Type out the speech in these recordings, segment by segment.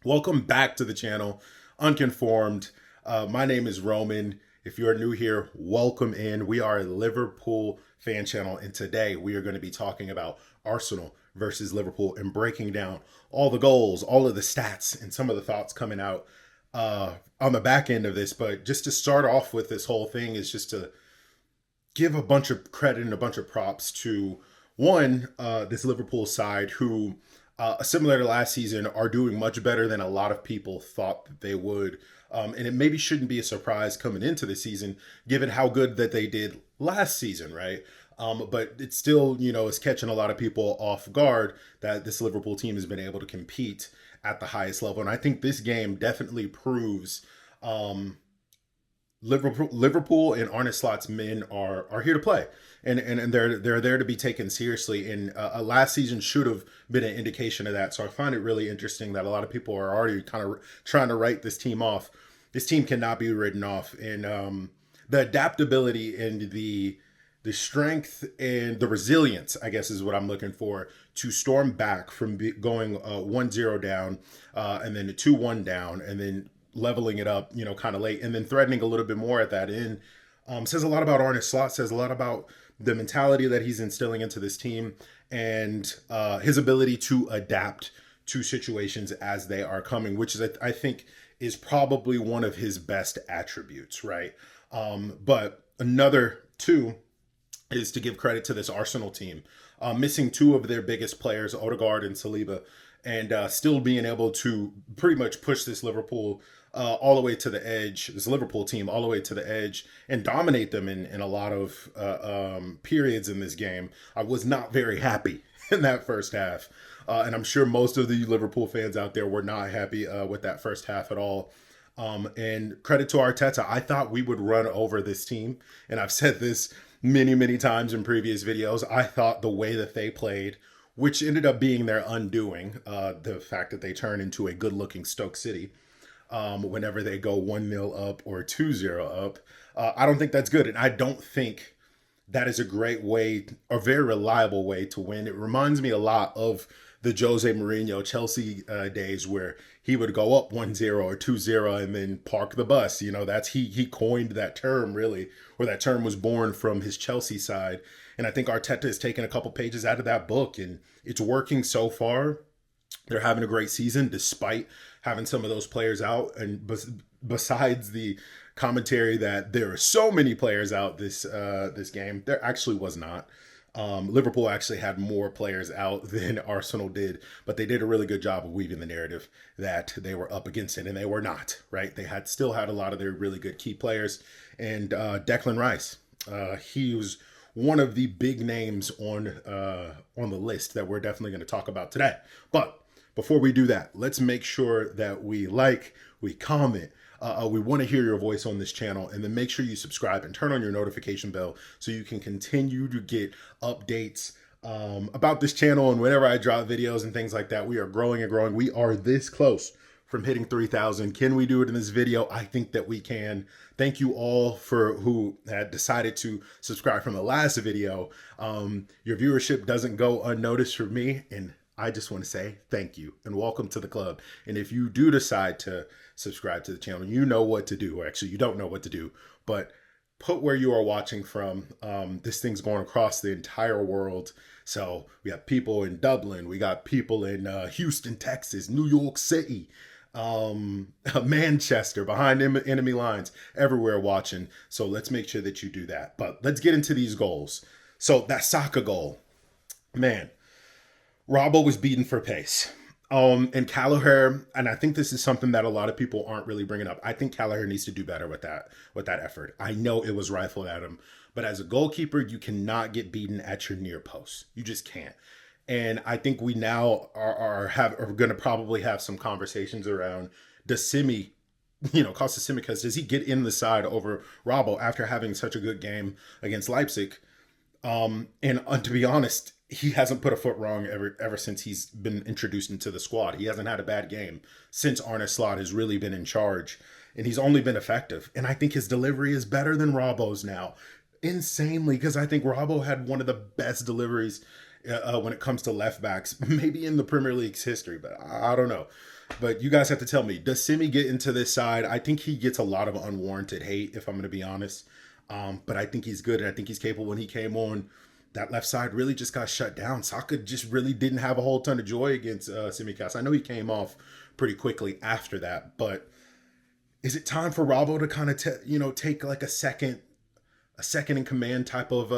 Welcome back to the channel, Unconformed. My name is Roman. If you're new here, welcome in. We are a Liverpool fan channel, and today we are going to be talking about Arsenal versus Liverpool and breaking down all the goals, all of the stats, and some of the thoughts coming out on the back end of this. But just to start off with this whole thing is just to give a bunch of credit and a bunch of props to this Liverpool side who, similar to last season, are doing much better than a lot of people thought that they would. And it maybe shouldn't be a surprise coming into the season, given how good that they did last season, right? But it still, is catching a lot of people off guard that this Liverpool team has been able to compete at the highest level. And I think this game definitely proves Liverpool and Arne Slot's men are here to play, and they're there to be taken seriously. And last season should have been an indication of that. So I find it really interesting that a lot of people are already kind of trying to write this team off. This team cannot be written off, and the adaptability and the strength and the resilience, I guess, is what I'm looking for to storm back from going 1-0 down, and then 2-1 down, and then leveling it up, kind of late, and then threatening a little bit more at that end. Says a lot about Arne Slot, says a lot about the mentality that he's instilling into this team, and his ability to adapt to situations as they are coming, which is, I think, is probably one of his best attributes, right? But another two is to give credit to this Arsenal team, missing two of their biggest players, Odegaard and Saliba, and still being able to pretty much push this Liverpool all the way to the edge, this Liverpool team all the way to the edge, and dominate them in a lot of periods in this game. I was not very happy in that first half. And I'm sure most of the Liverpool fans out there were not happy with that first half at all. And credit to Arteta. I thought we would run over this team. And I've said this many, many times in previous videos. I thought the way that they played, which ended up being their undoing, the fact that they turned into a good-looking Stoke City whenever they go 1-0 up or 2-0 up. I don't think that's good. And I don't think that is a great way, a very reliable way to win. It reminds me a lot of the Jose Mourinho Chelsea days where he would go up 1-0 or 2-0 and then park the bus. That's he coined that term, really, or that term was born from his Chelsea side. And I think Arteta has taken a couple pages out of that book, and it's working so far. They're having a great season despite having some of those players out. And besides the commentary that there are so many players out this game, there actually was not. Liverpool actually had more players out than Arsenal did, but they did a really good job of weaving the narrative that they were up against it, and they were not, right? They still had a lot of their really good key players, and Declan Rice, he was one of the big names on the list that we're definitely going to talk about today. But before we do that, let's make sure that we comment. We want to hear your voice on this channel, and then make sure you subscribe and turn on your notification bell so you can continue to get updates about this channel and whenever I drop videos and things like that. We are growing and growing. We are this close from hitting 3,000. Can we do it in this video? I think that we can. Thank you all for who had decided to subscribe from the last video. Your viewership doesn't go unnoticed for me, and I just want to say thank you and welcome to the club. And if you do decide to subscribe to the channel, you know what to do. Or actually, you don't know what to do, but put where you are watching from. This thing's going across the entire world. So we have people in Dublin. We got people in Houston, Texas, New York City, Manchester, behind enemy lines, everywhere watching. So let's make sure that you do that. But let's get into these goals. So that Saka goal, man, Robbo was beaten for pace. And Callagher, and I think this is something that a lot of people aren't really bringing up. I think Callagher needs to do better with that effort. I know it was rifled at him, but as a goalkeeper, you cannot get beaten at your near post. You just can't. And I think we now are going to probably have some conversations around, does Simi, Costa Simicas, does he get in the side over Robbo after having such a good game against Leipzig? And to be honest, he hasn't put a foot wrong ever since he's been introduced into the squad. He hasn't had a bad game since Arne Slot has really been in charge, and he's only been effective. And I think his delivery is better than Robbo's now, insanely, because I think Robbo had one of the best deliveries when it comes to left backs, maybe in the Premier League's history, but I don't know. But you guys have to tell me, does Simi get into this side? I think he gets a lot of unwarranted hate, if I'm going to be honest. But I think he's good, and I think he's capable. When he came on, that left side really just got shut down. Saka just really didn't have a whole ton of joy against Simicast. I know he came off pretty quickly after that, but is it time for Robbo to kind of take like a second in command type of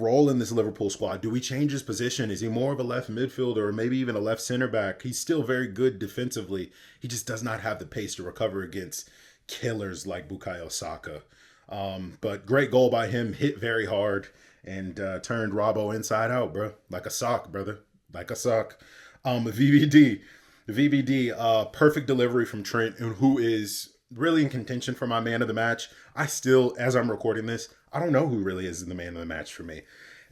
role in this Liverpool squad? Do we change his position? Is he more of a left midfielder or maybe even a left center back? He's still very good defensively. He just does not have the pace to recover against killers like Bukayo Saka. But great goal by him, hit very hard and turned Robbo inside out, bro. Like a sock, brother. Like a sock. VVD, perfect delivery from Trent, and who is really in contention for my man of the match. I still, as I'm recording this, I don't know who really is the man of the match for me.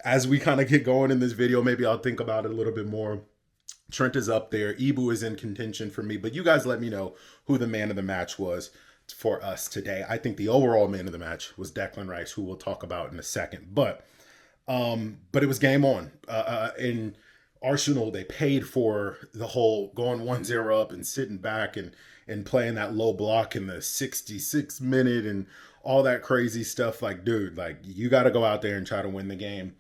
As we kind of get going in this video, maybe I'll think about it a little bit more. Trent is up there. Ibu is in contention for me, but you guys let me know who the man of the match was for us today. I think the overall man of the match was Declan Rice, who we'll talk about in a second. But it was game on. In Arsenal, they paid for the whole going 1-0 up and sitting back and playing that low block in the 66th minute and all that crazy stuff. Like, dude, like you got to go out there and try to win the game.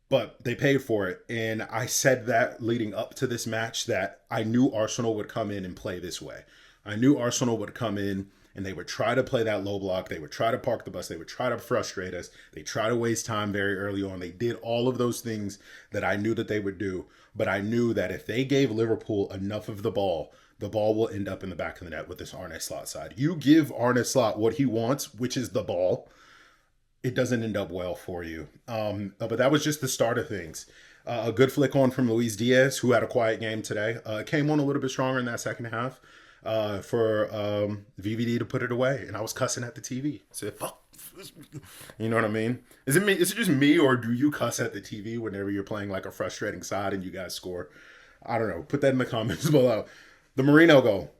But they paid for it. And I said that leading up to this match that I knew Arsenal would come in and play this way. I knew Arsenal would come in and they would try to play that low block. They would try to park the bus. They would try to frustrate us. They try to waste time very early on. They did all of those things that I knew that they would do. But I knew that if they gave Liverpool enough of the ball will end up in the back of the net with this Arne Slot side. You give Arne Slot what he wants, which is the ball, it doesn't end up well for you. But that was just the start of things. A good flick on from Luis Diaz, who had a quiet game today. Came on a little bit stronger in that second half for VVD to put it away. And I was cussing at the TV. I said, fuck. You know what I mean? Is it me? Is it just me, or do you cuss at the TV whenever you're playing like a frustrating side and you guys score? I don't know. Put that in the comments below. The Marino goal.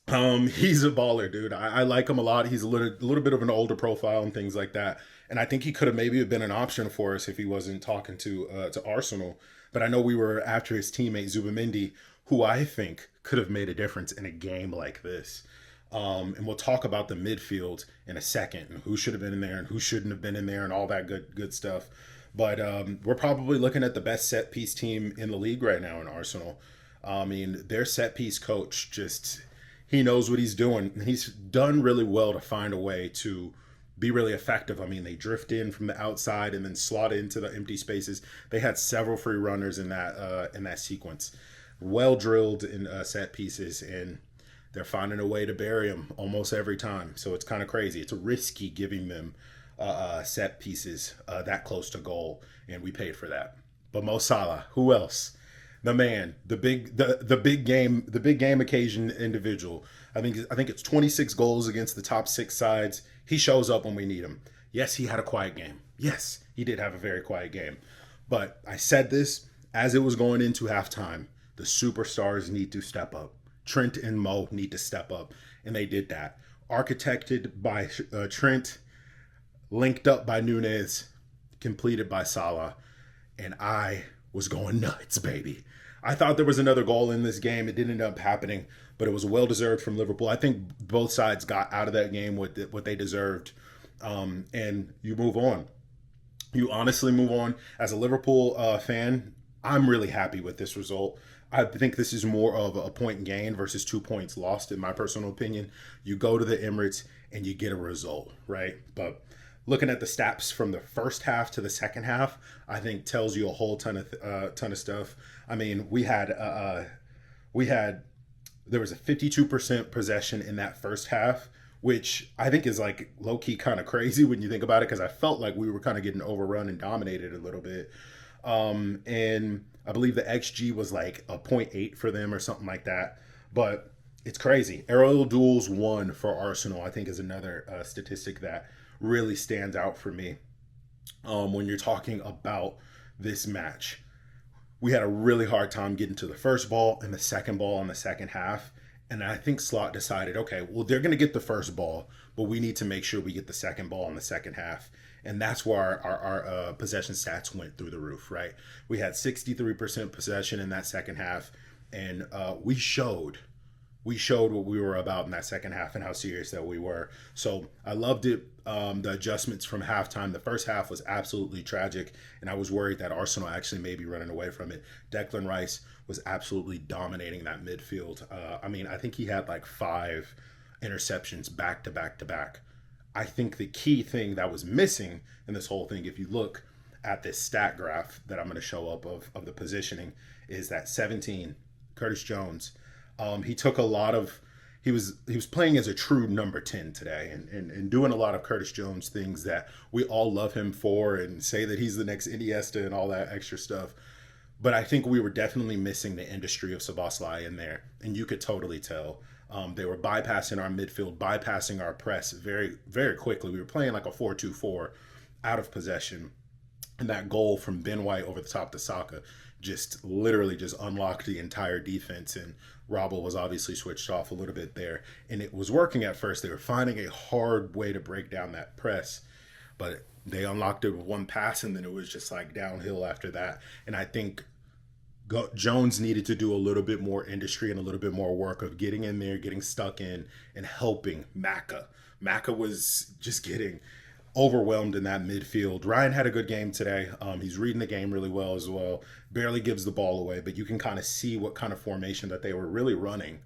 He's a baller, dude. I like him a lot. He's a little bit of an older profile and things like that. And I think he could have maybe been an option for us if he wasn't talking to Arsenal. But I know we were after his teammate Zubamendi, who I think could have made a difference in a game like this. And we'll talk about the midfield in a second and who should have been in there and who shouldn't have been in there and all that good stuff. But we're probably looking at the best set piece team in the league right now in Arsenal. I mean, their set piece coach he knows what he's doing. He's done really well to find a way to be really effective. I mean, they drift in from the outside and then slot into the empty spaces. They had several free runners in that sequence. Well drilled in set pieces, and they're finding a way to bury them almost every time. So it's kind of crazy. It's risky giving them set pieces that close to goal, and we paid for that. But Mo Salah, who else? The man, the big game occasion individual. I think it's 26 goals against the top 6 sides. He shows up when we need him. Yes, he had a quiet game. Yes, he did have a very quiet game. But I said this as it was going into halftime. The superstars need to step up. Trent and Mo need to step up, and they did that. Architected by Trent, linked up by Nunez, completed by Salah, and I was going nuts, baby. I thought there was another goal in this game. It didn't end up happening, but it was well-deserved from Liverpool. I think both sides got out of that game with what they deserved, and you move on. You honestly move on. As a Liverpool fan, I'm really happy with this result. I think this is more of a point gain versus 2 points lost, in my personal opinion. You go to the Emirates and you get a result, right? But looking at the stats from the first half to the second half, I think tells you a whole ton of stuff. I mean, there was a 52% possession in that first half, which I think is like low-key kind of crazy when you think about it, because I felt like we were kind of getting overrun and dominated a little bit. And I believe the XG was like a 0.8 for them or something like that. But it's crazy. Aerial duels won for Arsenal, I think, is another statistic that really stands out for me when you're talking about this match. We had a really hard time getting to the first ball and the second ball in the second half. And I think Slot decided, okay, well, they're going to get the first ball, but we need to make sure we get the second ball in the second half. And that's where our possession stats went through the roof, right? We had 63% possession in that second half, And we showed what we were about in that second half and how serious that we were. So I loved it. The adjustments from halftime. The first half was absolutely tragic, and I was worried that Arsenal actually may be running away from it. Declan Rice was absolutely dominating that midfield. I think he had like 5 interceptions back to back to back. I think the key thing that was missing in this whole thing, if you look at this stat graph that I'm going to show up of the positioning, is that 17, Curtis Jones. He took a lot of he was playing as a true number 10 today and doing a lot of Curtis Jones things that we all love him for and say that he's the next Iniesta and all that extra stuff. But I think we were definitely missing the industry of Szoboszlai in there, and you could totally tell. They were bypassing our midfield, bypassing our press very, very quickly. We were playing like a 4-2-4 out of possession. And that goal from Ben White over the top to Saka just literally just unlocked the entire defense. And Robbo was obviously switched off a little bit there. And it was working at first. They were finding a hard way to break down that press. But they unlocked it with one pass, and then it was just like downhill after that. And I think Jones needed to do a little bit more industry and a little bit more work of getting in there, getting stuck in, and helping Maka. Maka was just getting overwhelmed in that midfield. Ryan had a good game today. He's reading the game really well as well. Barely gives the ball away, but you can kind of see what kind of formation that they were really running.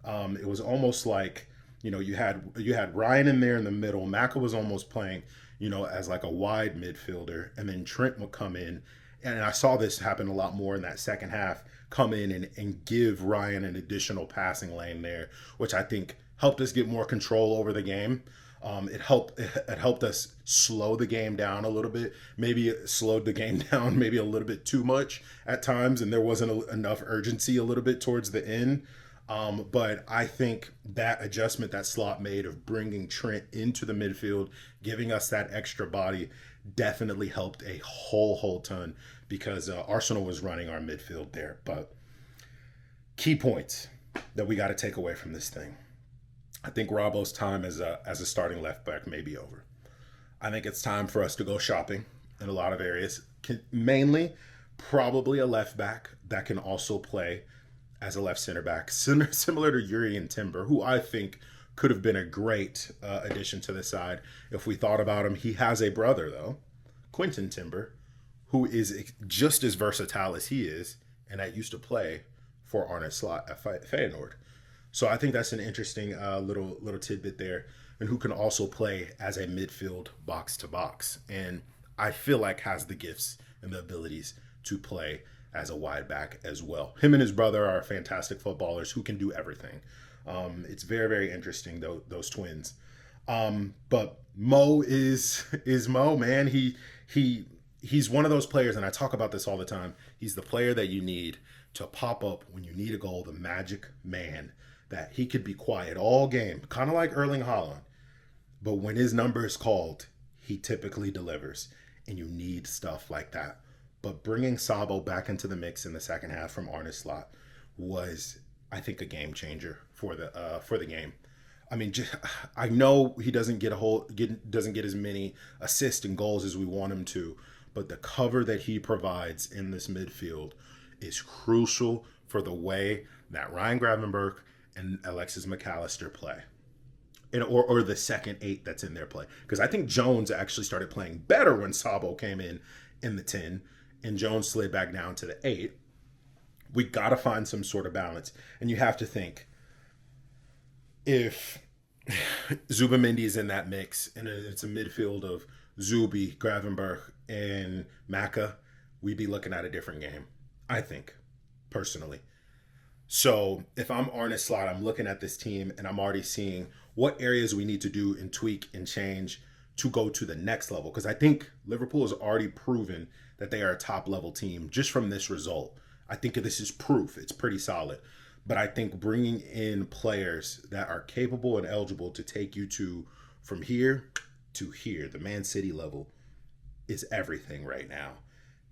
It was almost like, you had Ryan in there in the middle. Maka was almost playing, as like a wide midfielder, and then Trent would come in. And I saw this happen a lot more in that second half, come in and give Ryan an additional passing lane there, which I think helped us get more control over the game. It helped us slow the game down a little bit. Maybe it slowed the game down maybe a little bit too much at times, and there wasn't enough urgency a little bit towards the end. But I think that adjustment that Slot made of bringing Trent into the midfield, giving us that extra body, definitely helped a whole ton, because Arsenal was running our midfield there. But key points that we got to take away from this thing. I think Robbo's time as a starting left back may be over. I think it's time for us to go shopping in a lot of areas. Mainly, probably a left back that can also play as a left center back, similar to Yuri and Timber, who I think could have been a great addition to the side if we thought about him. He has a brother, though, Quentin Timber, who is just as versatile as he is, and that used to play for Arne Slot at Feyenoord. So I think that's an interesting little tidbit there, and who can also play as a midfield box-to-box, and I feel like has the gifts and the abilities to play as a wide back as well. Him and his brother are fantastic footballers who can do everything. It's very, very interesting, those twins. But Mo is Mo, man. He's one of those players, and I talk about this all the time. He's the player that you need to pop up when you need a goal, the magic man, that he could be quiet all game, kind of like Erling Haaland. But when his number is called, he typically delivers, and you need stuff like that. But bringing Sabo back into the mix in the second half from Arne Slot was, I think, a game changer for the game. I mean, I know he doesn't get as many assists and goals as we want him to, but the cover that he provides in this midfield is crucial for the way that Ryan Gravenberch and Alexis McAllister play, or the second 8 that's in their play. Because I think Jones actually started playing better when Sabo came in the 10, and Jones slid back down to the 8. We got to find some sort of balance, and you have to think, if Zubimendi is in that mix and it's a midfield of Zubi, Gravenberch, and Maka, we'd be looking at a different game, I think, personally. So if I'm Arne Slot, I'm looking at this team and I'm already seeing what areas we need to do and tweak and change to go to the next level. Because I think Liverpool has already proven that they are a top level team just from this result. I think this is proof. It's pretty solid. But I think bringing in players that are capable and eligible to take you from here to here, the Man City level, is everything right now.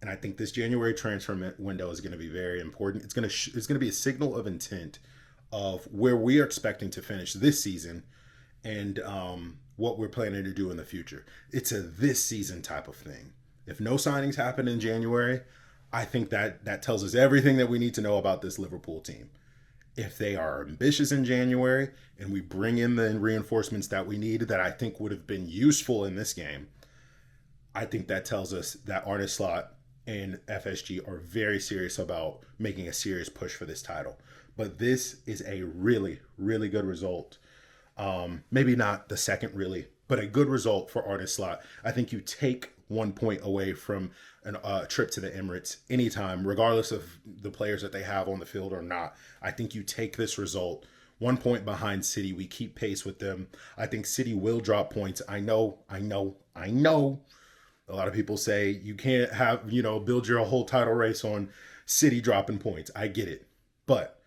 And I think this January transfer window is going to be very important. It's going to be a signal of intent of where we are expecting to finish this season and what we're planning to do in the future. It's a this season type of thing. If no signings happen in January, I think that tells us everything that we need to know about this Liverpool team. If they are ambitious in January and we bring in the reinforcements that we need that I think would have been useful in this game, I think that tells us that Arne Slot and FSG are very serious about making a serious push for this title. But this is a really, really good result. Maybe not the second really, but a good result for Arne Slot. I think you take 1 point away from a trip to the Emirates anytime, regardless of the players that they have on the field or not. I think you take this result. 1 point behind City. We keep pace with them. I think City will drop points. I know. A lot of people say you can't have, build your whole title race on City dropping points. I get it. But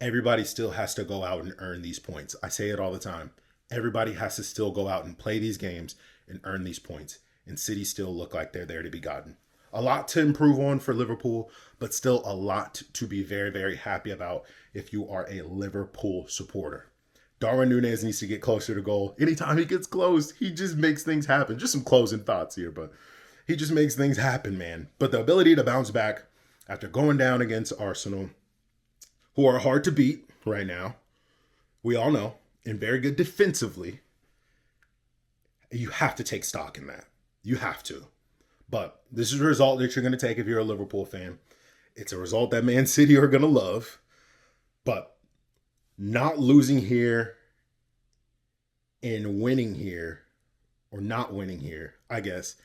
everybody still has to go out and earn these points. I say it all the time. Everybody has to still go out and play these games and earn these points. And City still look like they're there to be gotten. A lot to improve on for Liverpool, but still a lot to be very, very happy about if you are a Liverpool supporter. Darwin Núñez needs to get closer to goal. Anytime he gets close, he just makes things happen. Just some closing thoughts here, but he just makes things happen, man. But the ability to bounce back after going down against Arsenal, who are hard to beat right now, we all know, and very good defensively, you have to take stock in that. You have to. But this is a result that you're going to take if you're a Liverpool fan. It's a result that Man City are going to love. But not losing here and winning here, or not winning here, I guess,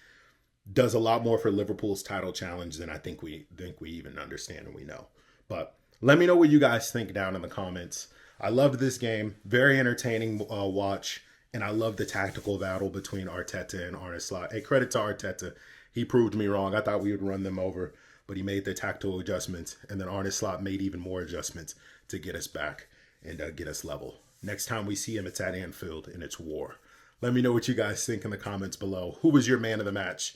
does a lot more for Liverpool's title challenge than I think we even understand and we know. But let me know what you guys think down in the comments. I loved this game. Very entertaining watch. And I love the tactical battle between Arteta and Arne Slot. Hey, credit to Arteta. He proved me wrong. I thought we would run them over, but he made the tactical adjustments. And then Arne Slot made even more adjustments to get us back and get us level. Next time we see him, it's at Anfield and it's war. Let me know what you guys think in the comments below. Who was your man of the match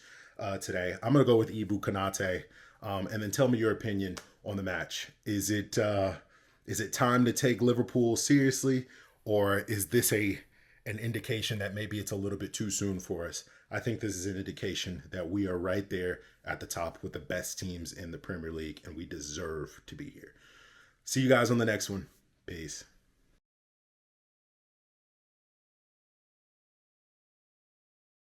today? I'm going to go with Ibu Konate. And then tell me your opinion on the match. Is it time to take Liverpool seriously, or is this an indication that maybe it's a little bit too soon for us? I think this is an indication that we are right there at the top with the best teams in the Premier League, and we deserve to be here. See you guys on the next one. Peace.